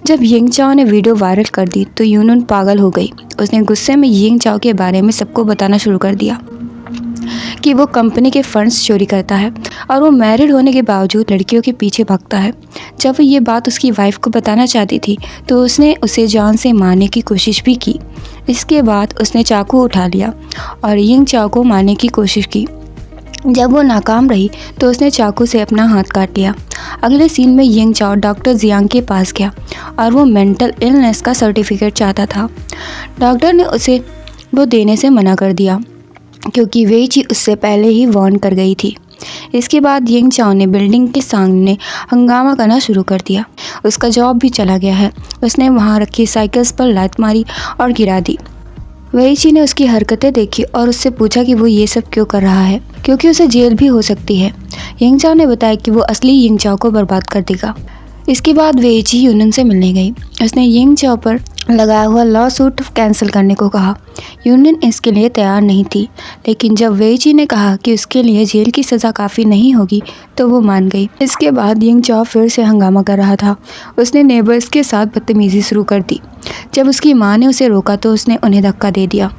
जब यिंग चाओ ने वीडियो वायरल कर दी तो यूनून पागल हो गई। उसने गुस्से में यिंग चाओ के बारे में सबको बताना शुरू कर दिया कि वो कंपनी के फंड्स चोरी करता है और वो मैरिड होने के बावजूद लड़कियों के पीछे भागता है। जब वो ये बात उसकी वाइफ को बताना चाहती थी तो उसने उसे जान से मारने की कोशिश भी की। इसके बाद उसने चाकू उठा लिया और यिंग चाओ को मारने की कोशिश की। जब वो नाकाम रही तो उसने चाकू से अपना हाथ काट लिया। अगले सीन में यिंग चाओ डॉक्टर जियांग के पास गया और वो मेंटल इलनेस का सर्टिफिकेट चाहता था। डॉक्टर ने उसे वो देने से मना कर दिया क्योंकि वेई ची उससे पहले ही वार्न कर गई थी। इसके बाद यिंग चाओ ने बिल्डिंग के सामने हंगामा करना शुरू कर दिया। उसका जॉब भी चला गया है। उसने वहाँ रखी साइकिल्स पर लात मारी और गिरा दी। वेई ची ने उसकी हरकतें देखी और उससे पूछा कि वो ये सब क्यों कर रहा है, क्योंकि उसे जेल भी हो सकती है। यिंग चाओ ने बताया कि वो असली यिंग चाओ को बर्बाद कर देगा। इसके बाद वेई ची यूनून से मिलने गई। उसने यिंग चाओ पर लगाया हुआ लॉ सूट कैंसिल करने को कहा। यूनियन इसके लिए तैयार नहीं थी, लेकिन जब वेई ची ने कहा कि उसके लिए जेल की सज़ा काफ़ी नहीं होगी तो वो मान गई। इसके बाद यिंग चाओ फिर से हंगामा कर रहा था। उसने नेबर्स के साथ बदतमीज़ी शुरू कर दी। जब उसकी माँ ने उसे रोका तो उसने उन्हें धक्का दे दिया।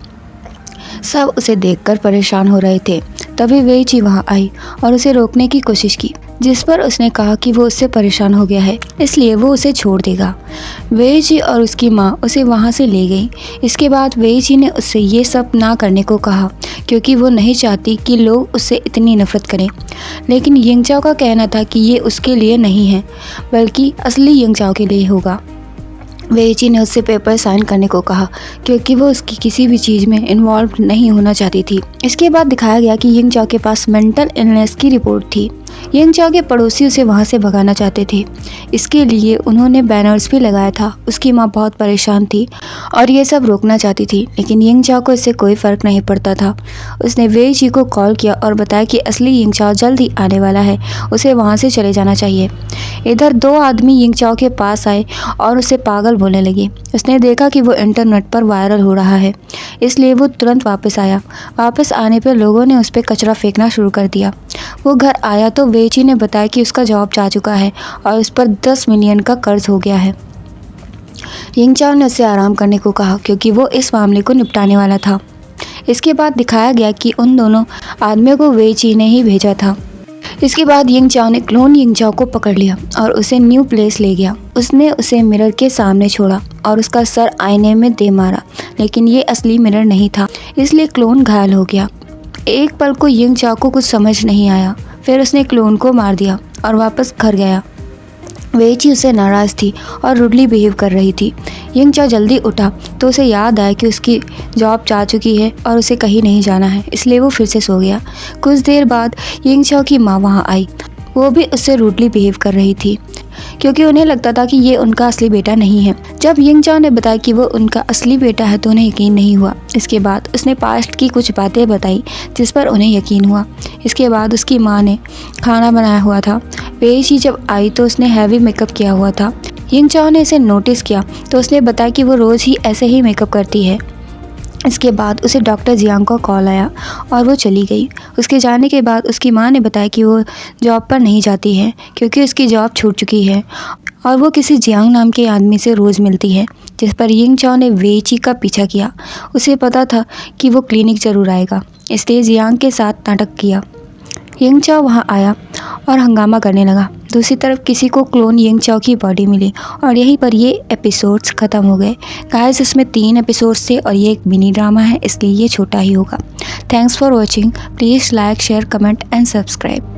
सब उसे देखकर परेशान हो रहे थे। तभी वेई ची वहाँ आई और उसे रोकने की कोशिश की, जिस पर उसने कहा कि वो उससे परेशान हो गया है, इसलिए वो उसे छोड़ देगा। वेई ची और उसकी माँ उसे वहाँ से ले गई। इसके बाद वेई ची ने उससे ये सब ना करने को कहा क्योंकि वो नहीं चाहती कि लोग उससे इतनी नफरत करें। लेकिन यिंग चाओ का कहना था कि ये उसके लिए नहीं है, बल्कि असली यिंग चाओ के लिए होगा। वेई ची ने उससे पेपर साइन करने को कहा क्योंकि वो उसकी किसी भी चीज़ में इन्वॉल्व नहीं होना चाहती थी। इसके बाद दिखाया गया कि यिंग चाओ के पास मेंटल इलनेस की रिपोर्ट थी। यिंग चाओ के पड़ोसी उसे वहाँ से भगाना चाहते थे। इसके लिए उन्होंने बैनर्स भी लगाया था। उसकी माँ बहुत परेशान थी और ये सब रोकना चाहती थी, लेकिन यिंग चाओ को इससे कोई फ़र्क नहीं पड़ता था। उसने वेई ची को कॉल किया और बताया कि असली यिंग चाओ जल्द ही आने वाला है, उसे वहाँ से चले जाना चाहिए। इधर दो आदमी यिंग चाओ के पास आए और उसे पागल बोलने लगे। उसने देखा कि वो इंटरनेट पर वायरल हो रहा है, इसलिए वो तुरंत वापस आया। वापस आने पर लोगों ने उस पर कचरा फेंकना शुरू कर दिया। वो घर आया तो वेई ची ने बताया कि उसका जॉब जा चुका है और उस पर 10 मिलियन का कर्ज हो गया है। यिंग चाओ ने उसे आराम करने को कहा क्योंकि वो इस मामले को निपटाने वाला था। इसके बाद दिखाया गया कि उन दोनों आदमियों को वेई ची ने ही भेजा था। इसके बाद यिंग चाओ ने क्लोन यिंग चाओ को पकड़ लिया और उसे न्यू प्लेस ले गया। उसने उसे मिरर के सामने छोड़ा और उसका सर आईने में दे मारा, लेकिन ये असली मिरर नहीं था, इसलिए क्लोन घायल हो गया। एक पल को यिंग चाओ को कुछ समझ नहीं आया। फिर उसने क्लोन को मार दिया और वापस घर गया। वेई ची उससे नाराज़ थी और रुडली बिहेव कर रही थी। यिंग चाओ जल्दी उठा तो उसे याद आया कि उसकी जॉब जा चुकी है और उसे कहीं नहीं जाना है, इसलिए वो फिर से सो गया। कुछ देर बाद यिंग चाओ की माँ वहाँ आई। वो भी उससे रूडली बिहेव कर रही थी क्योंकि उन्हें लगता था कि ये उनका असली बेटा नहीं है। जब यिंग चाओ ने बताया कि वो उनका असली बेटा है तो उन्हें यकीन नहीं हुआ। इसके बाद उसने पास्ट की कुछ बातें बताई जिस पर उन्हें यकीन हुआ। इसके बाद उसकी माँ ने खाना बनाया हुआ था। वेई ची जब आई तो उसने हैवी मेकअप किया हुआ था। यिंग चाओ ने इसे नोटिस किया तो उसने बताया कि वो रोज़ ही ऐसे ही मेकअप करती है। इसके बाद उसे डॉक्टर जियांग का कॉल आया और वो चली गई। उसके जाने के बाद उसकी माँ ने बताया कि वो जॉब पर नहीं जाती है क्योंकि उसकी जॉब छूट चुकी है और वो किसी जियांग नाम के आदमी से रोज़ मिलती है, जिस पर यिंग चाओ ने वेई ची का पीछा किया। उसे पता था कि वो क्लिनिक ज़रूर आएगा, इसलिए जियांग के साथ नाटक किया। यिंग चाओ वहाँ आया और हंगामा करने लगा। दूसरी तरफ किसी को क्लोन यिंग चाओ की बॉडी मिली और यहीं पर ये एपिसोड्स ख़त्म हो गए। गाइस, इसमें 3 एपिसोड्स थे और ये एक मिनी ड्रामा है, इसलिए ये छोटा ही होगा। Thanks for watching. Please like, share, comment and subscribe.